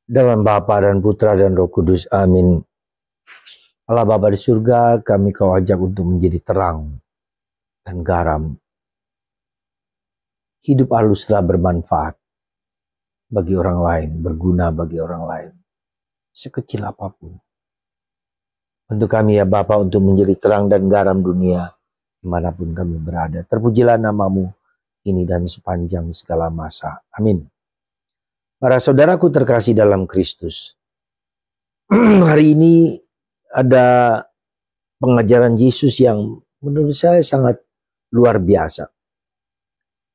Dalam Bapa dan Putra dan Roh Kudus. Amin. Allah Bapa di surga, kami kau ajak untuk menjadi terang dan garam. Hidup haluslah bermanfaat bagi orang lain, berguna bagi orang lain, sekecil apapun. Untuk kami ya Bapa, untuk menjadi terang dan garam dunia dimanapun kami berada. Terpujilah namamu ini dan sepanjang segala masa. Amin. Para saudaraku terkasih dalam Kristus, hari ini ada pengajaran Yesus yang menurut saya sangat luar biasa.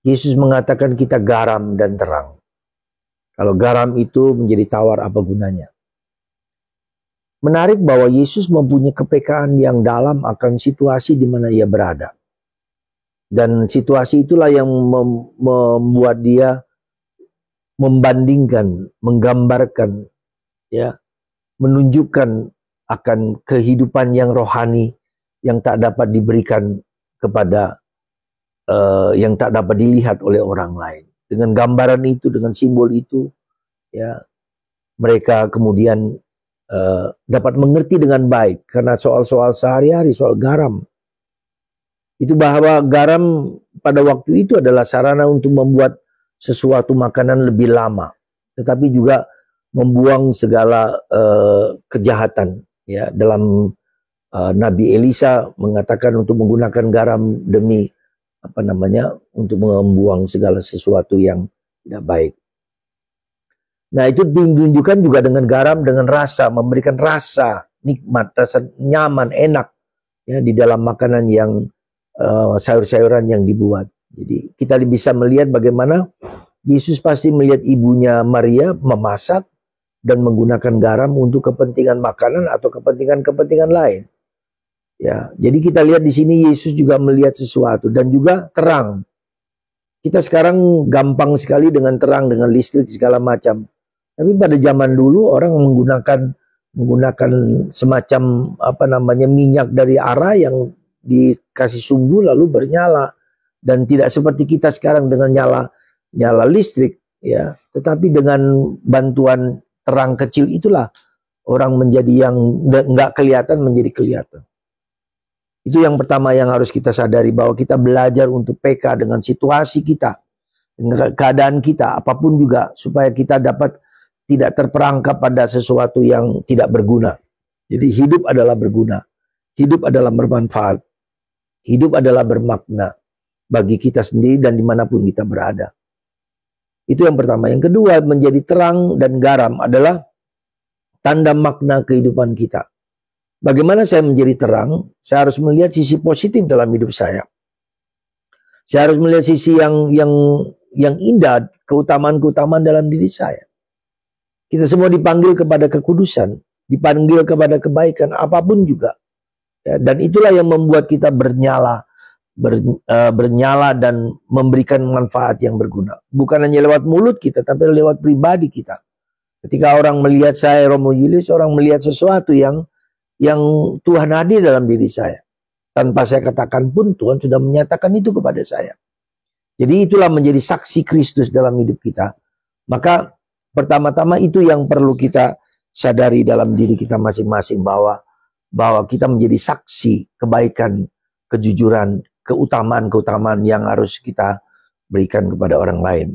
Yesus mengatakan kita garam dan terang. Kalau garam itu menjadi tawar, apa gunanya? Menarik bahwa Yesus mempunyai kepekaan yang dalam akan situasi di mana ia berada. Dan situasi itulah yang membuat dia membandingkan, menggambarkan, ya, menunjukkan akan kehidupan yang rohani yang tak dapat diberikan kepada yang tak dapat dilihat oleh orang lain. Dengan gambaran itu, dengan simbol itu, ya, mereka kemudian dapat mengerti dengan baik karena soal-soal sehari-hari, soal garam. Itu bahwa garam pada waktu itu adalah sarana untuk membuat sesuatu makanan lebih lama, tetapi juga membuang segala kejahatan. Ya, dalam Nabi Elisa mengatakan untuk menggunakan garam demi untuk membuang segala sesuatu yang tidak baik. Nah, itu ditunjukkan juga dengan garam, dengan rasa, memberikan rasa nikmat, rasa nyaman, enak, ya, di dalam makanan yang sayur-sayuran yang dibuat. Jadi kita bisa melihat bagaimana Yesus pasti melihat ibunya Maria memasak dan menggunakan garam untuk kepentingan makanan atau kepentingan-kepentingan lain. Ya, jadi kita lihat di sini Yesus juga melihat sesuatu dan juga terang. Kita sekarang gampang sekali dengan terang, dengan listrik segala macam. Tapi pada zaman dulu orang menggunakan semacam minyak dari ara yang dikasih sumbu lalu bernyala, dan tidak seperti kita sekarang dengan nyala listrik, ya. Tetapi dengan bantuan terang kecil itulah orang menjadi yang nggak kelihatan menjadi kelihatan. Itu yang pertama yang harus kita sadari, bahwa kita belajar untuk peka dengan situasi kita, dengan keadaan kita, apapun juga, supaya kita dapat tidak terperangkap pada sesuatu yang tidak berguna. Jadi hidup adalah berguna, hidup adalah bermanfaat, hidup adalah bermakna bagi kita sendiri dan dimanapun kita berada. Itu yang pertama. Yang kedua, menjadi terang dan garam adalah tanda makna kehidupan kita. Bagaimana saya menjadi terang? Saya harus melihat sisi positif dalam hidup saya. Saya harus melihat sisi yang indah, keutamaan-keutamaan dalam diri saya. Kita semua dipanggil kepada kekudusan, dipanggil kepada kebaikan, apapun juga. Ya, dan itulah yang membuat kita bernyala dan memberikan manfaat yang berguna. Bukan hanya lewat mulut kita, tapi lewat pribadi kita. Ketika orang melihat saya, Romo Julius, orang melihat sesuatu yang Tuhan hadir dalam diri saya. Tanpa saya katakan pun Tuhan sudah menyatakan itu kepada saya. Jadi itulah menjadi saksi Kristus dalam hidup kita. Maka pertama-tama itu yang perlu kita sadari dalam diri kita masing-masing, bahwa kita menjadi saksi kebaikan, kejujuran, keutamaan-keutamaan yang harus kita berikan kepada orang lain.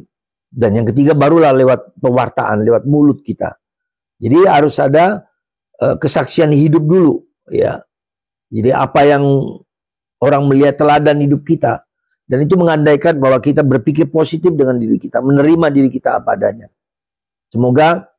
Dan yang ketiga barulah lewat pewartaan, lewat mulut kita. Jadi harus ada kesaksian hidup dulu, ya. Jadi apa yang orang melihat teladan hidup kita, dan itu mengandaikan bahwa kita berpikir positif dengan diri kita, menerima diri kita apa adanya. Semoga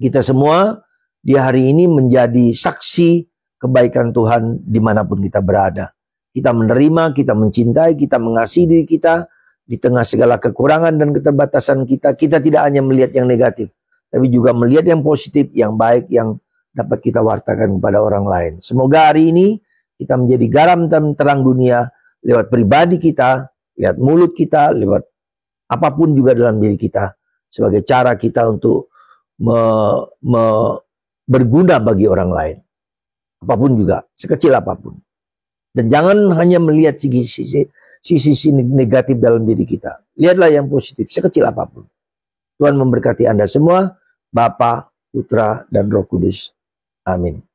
kita semua di hari ini menjadi saksi kebaikan Tuhan dimanapun kita berada. Kita menerima, kita mencintai, kita mengasihi diri kita di tengah segala kekurangan dan keterbatasan kita. Kita tidak hanya melihat yang negatif, tapi juga melihat yang positif, yang baik, yang dapat kita wartakan kepada orang lain. Semoga hari ini kita menjadi garam dan terang dunia lewat pribadi kita, lewat mulut kita, lewat apapun juga dalam diri kita, sebagai cara kita untuk berguna bagi orang lain. Apapun juga, sekecil apapun. Dan jangan hanya melihat sisi negatif dalam diri kita. Lihatlah yang positif, sekecil apapun. Tuhan memberkati Anda semua. Bapa, Putra, dan Roh Kudus. Amin.